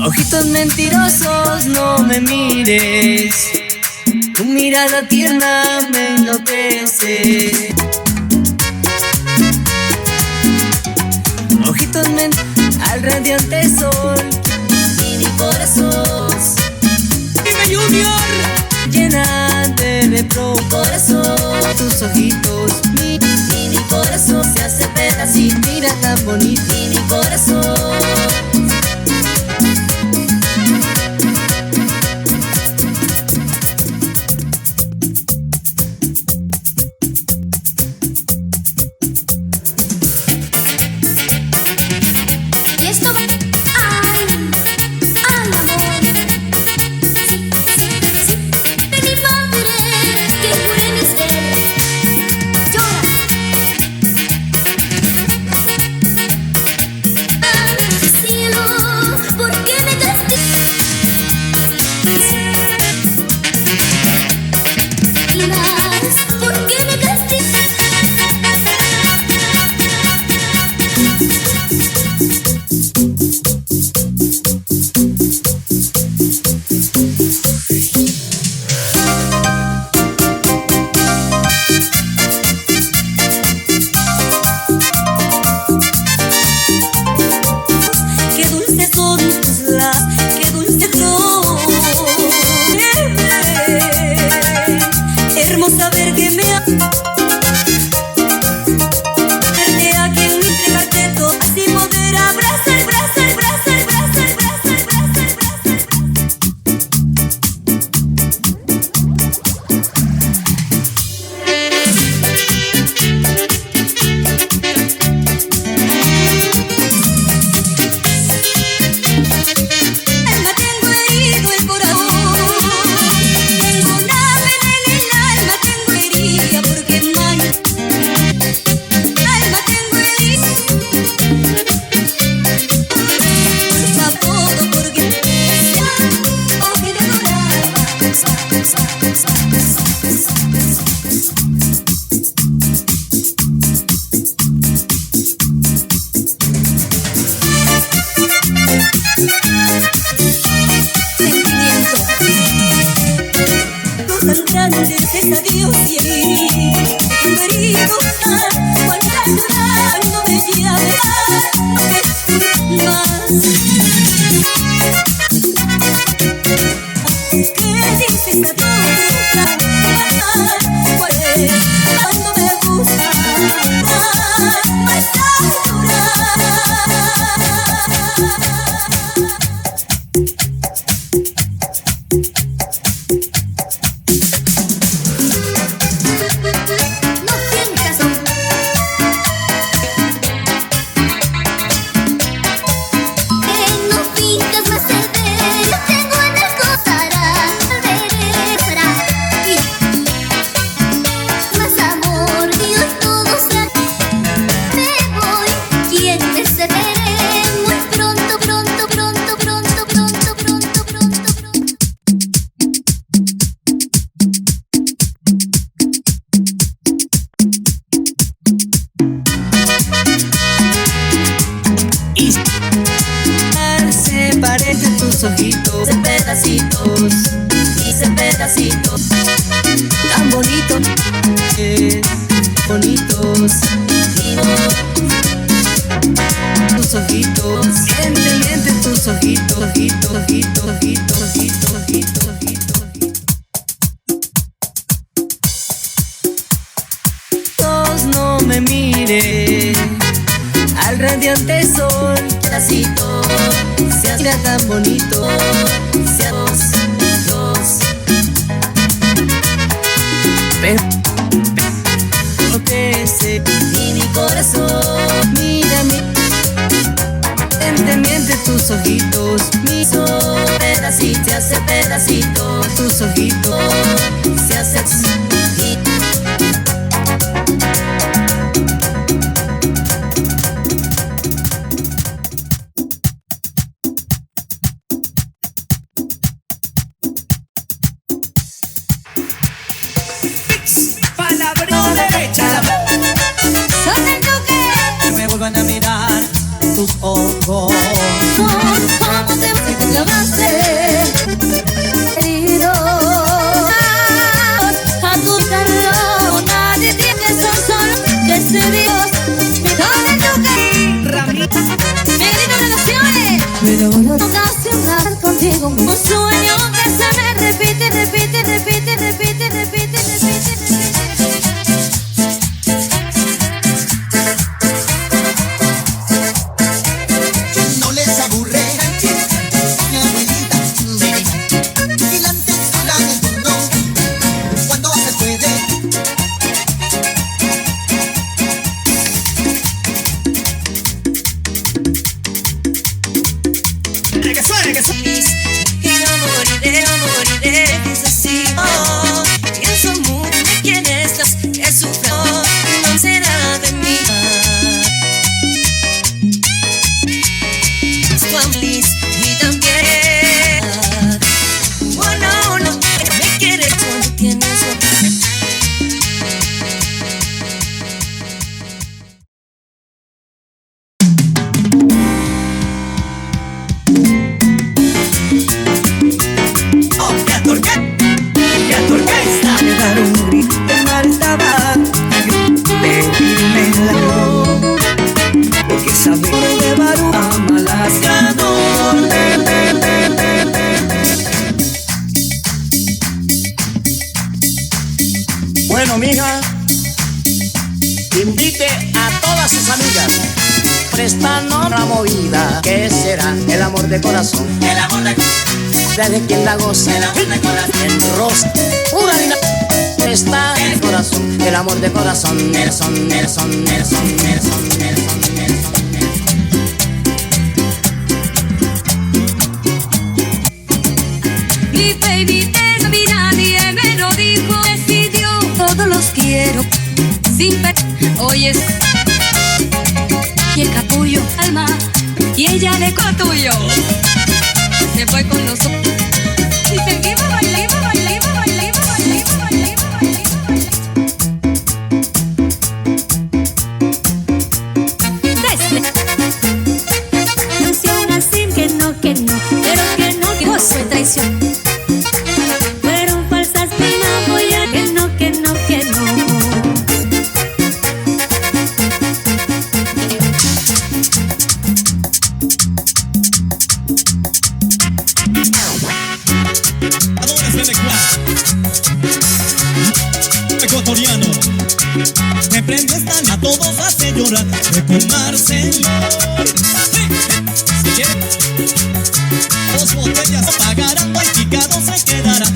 Ojitos mentirosos, no me mires. Tu mirada tierna me enloquece. Ojitos al radiante sol y mi corazón. Dime Junior, llena de corazón. Tus ojitos, mi corazón se hace pedacito. Mira tan bonito y mi corazón. Son como eso solo que se Dios. ¿Dónde toca? Ramita. Medellín Relaciones. Pero no ocasionar contigo un sueño que se me repite, repite, repite, repite, repite, repite, repite. No les aburre mi abuelita, y la textura del mundo cuando se puede. Que suene, que suene. Y no moriré, dice así. Oh, pienso mucho de quién estás, que sufro, no será de mí. Estoy feliz y también. Oh, no, no, me quieres cuando tienes Dar un grito de maltabaco, pedirme la mano, porque saber de Barú ama lascador. Bueno, mija, invite a todas sus amigas. Prestando la movida, que será el amor de corazón. El amor de Desde quien la goza, el amor de corazón. en rostro, pura vida. Está el corazón, el amor de corazón. Nelson, Nelson, Nelson, Nelson, Nelson, Nelson. mi baby, eso a mí nadie me lo dijo. Decidió, todos los quiero, sin ver. Oyes, y el capullo alma, y ella le tuyo. Se fue con los ojos. Y seguimos bailando, bailando, bailando, bailando, bailando, bailando. Canción así que no, pero que no, que no fue traición. Fueron falsas minas, voy a que no, que no, que no. Ecuatoriano, me prende esta, a todos hace llorar, de tomar señor. Si quiere, 2 botellas pagarán, no hay picado se quedará.